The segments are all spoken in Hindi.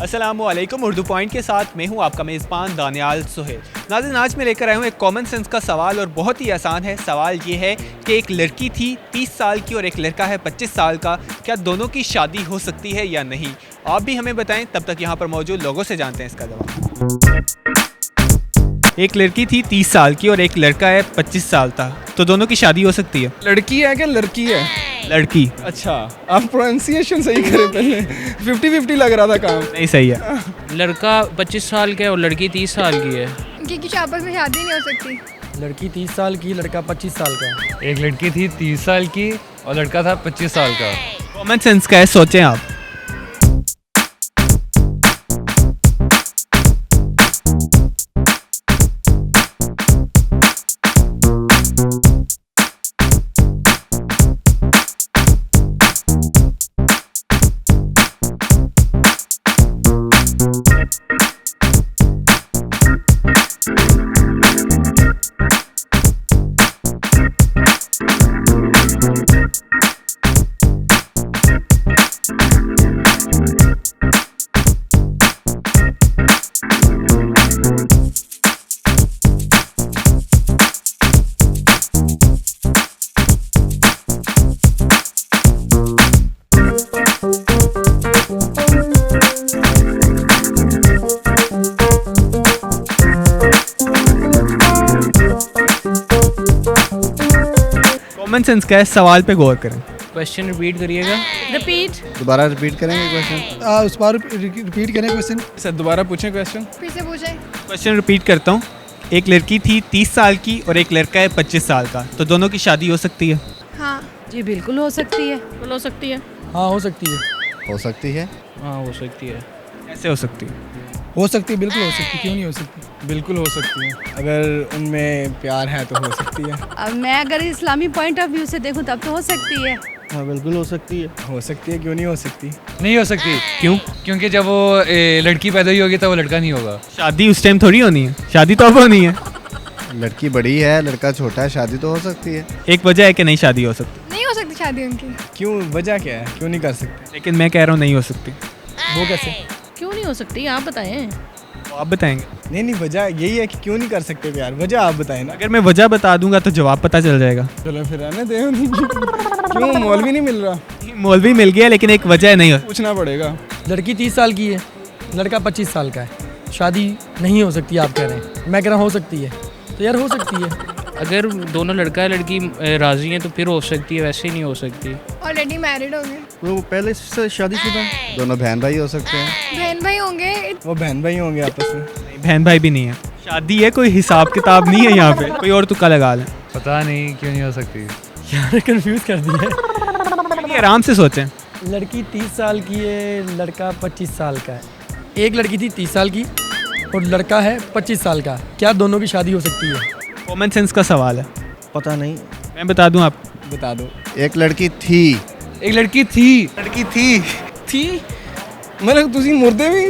अस्सलामुअलैकुम। उर्दू पॉइंट के साथ मैं हूं आपका मेज़बान दानियाल सुहेल। नाज़रीन, आज मैं लेकर आया हूं एक कॉमन सेंस का सवाल और बहुत ही आसान है। सवाल ये है कि एक लड़की थी 30 साल की और एक लड़का है 25 साल का, क्या दोनों की शादी हो सकती है या नहीं? आप भी हमें बताएं। तब तक यहाँ पर मौजूद लोगों से जानते हैं इसका जवाब। एक लड़की थी 30 साल की और एक लड़का है 25 साल का, तो दोनों की शादी हो सकती है? लड़की है क्या लड़की है? लड़की। अच्छा, आप प्रोनाउंसिएशन सही करें पहले। 50-50 लग रहा था काम। नहीं, सही है। लड़का 25 साल का है और लड़की 30 साल की है। क्योंकि आपस में शादी नहीं हो सकती। लड़की 30 साल की, लड़का 25 साल का। एक लड़की थी 30 साल की और लड़का था 25 साल का। कॉमन सेंस का है, सोचें आप। कॉमन सेंस का है, सवाल पे गौर करें। क्वेश्चन रिपीट करिएगा। रिपीट। दोबारा रिपीट करेंगे क्वेश्चन? उस बार रिपीट करें क्वेश्चन। सर दोबारा पूछें क्वेश्चन। फिर से पूछे। क्वेश्चन रिपीट करता हूँ। एक लड़की थी 30 साल की और एक लड़का है 25 साल का, तो दोनों की शादी हो सकती है? हाँ। जी बिल्कुल हो सकती है। बिल्कुल हो सकती है। हाँ हो सकती है। हो सकती है। हाँ हो सकती है। कैसे हो सकती है? हो सकती है, बिल्कुल हो सकती है। क्यों नहीं हो सकती? बिल्कुल हो सकती है। अगर उनमें प्यार है तो हो सकती है। अब मैं अगर इस्लामी पॉइंट ऑफ व्यू से देखूं तब तो हो सकती है। हाँ बिल्कुल हो सकती है। हो सकती है, क्यों नहीं हो सकती? नहीं हो सकती। क्यों? क्योंकि जब वो लड़की पैदा ही होगी तब वो लड़का नहीं होगा। शादी उस टाइम थोड़ी होनी है, शादी तो अब होनी है। लड़की बड़ी है, लड़का छोटा है, शादी तो हो सकती है। एक वजह है कि नहीं शादी हो सकती, नहीं हो सकती शादी उनकी। क्यों, वजह क्या है, क्यों नहीं कर सकते? लेकिन मैं कह रहा हूँ नहीं हो सकती। वो कैसे? क्यों नहीं हो सकती आप बताएं। तो आप बताएंगे। नहीं, वजह यही है कि क्यों नहीं कर सकते प्यार। वजह आप बताएं ना। अगर मैं वजह बता दूंगा तो जवाब पता चल जाएगा। चलो फिर रहने दे। क्यों, मौलवी नहीं मिल रहा? मौलवी मिल गया, लेकिन एक वजह नहीं हो। पूछना पड़ेगा। लड़की 30 साल की है, लड़का 25 साल का है, शादी नहीं हो सकती आप कह रहे हैं। मैं कह रहा हूँ हो सकती है, तो यार हो सकती है। अगर दोनों लड़का लड़की राजी हैं तो फिर हो सकती है, वैसे ही नहीं हो सकती। ऑलरेडी मैरिड होंगे। वो पहले से शादीशुदा है। दोनों बहन भाई हो सकते हैं। बहन भाई होंगे। वो बहन भाई होंगे आपस में। बहन भाई भी नहीं है, शादी है, कोई हिसाब किताब नहीं है यहाँ पे। कोई और तुक्का लगा लें। पता नहीं क्यों नहीं हो सकती। यार कंफ्यूज कर दिया। आराम से सोचें। लड़की 30 साल की है, लड़का 25 साल का है। एक लड़की थी 30 साल की और लड़का है 25 साल का, क्या दोनों की शादी हो सकती है? कॉमन सेंस का सवाल है। पता नहीं। मैं बता दूं आप? बता दो। एक लड़की थी। एक लड़की थी। लड़की थी। थी मतलब तुसी मुर्दे भी?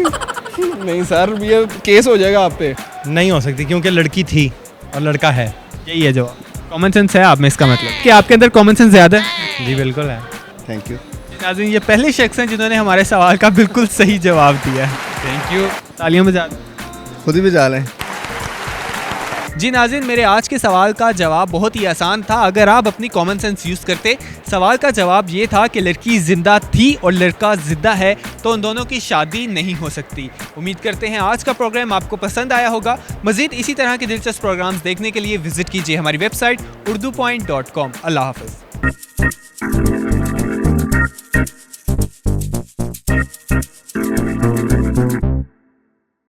नहीं सर, ये केस हो जाएगा आप पे। नहीं हो सकती क्योंकि लड़की थी और लड़का है। यही है जवाब। कॉमन सेंस है आप में, इसका मतलब कि आपके अंदर कॉमन सेंस ज़्यादा है। जी बिल्कुल है। Thank you. नाज़रीन, ये पहले शख्स हैं जिन्होंने हमारे सवाल का बिल्कुल सही जवाब दिया है। Thank you. तालियों में जा। खुद ही बजा लें। जी नाज़रीन, मेरे आज के सवाल का जवाब बहुत ही आसान था अगर आप अपनी कॉमन सेंस यूज़ करते। सवाल का जवाब ये था कि लड़की ज़िंदा थी और लड़का ज़िंदा है, तो उन दोनों की शादी नहीं हो सकती। उम्मीद करते हैं आज का प्रोग्राम आपको पसंद आया होगा। मज़ीद इसी तरह के दिलचस्प प्रोग्राम्स देखने के लिए विजिट कीजिए हमारी वेबसाइट urdupoint.com। अल्लाह हाफ़िज़।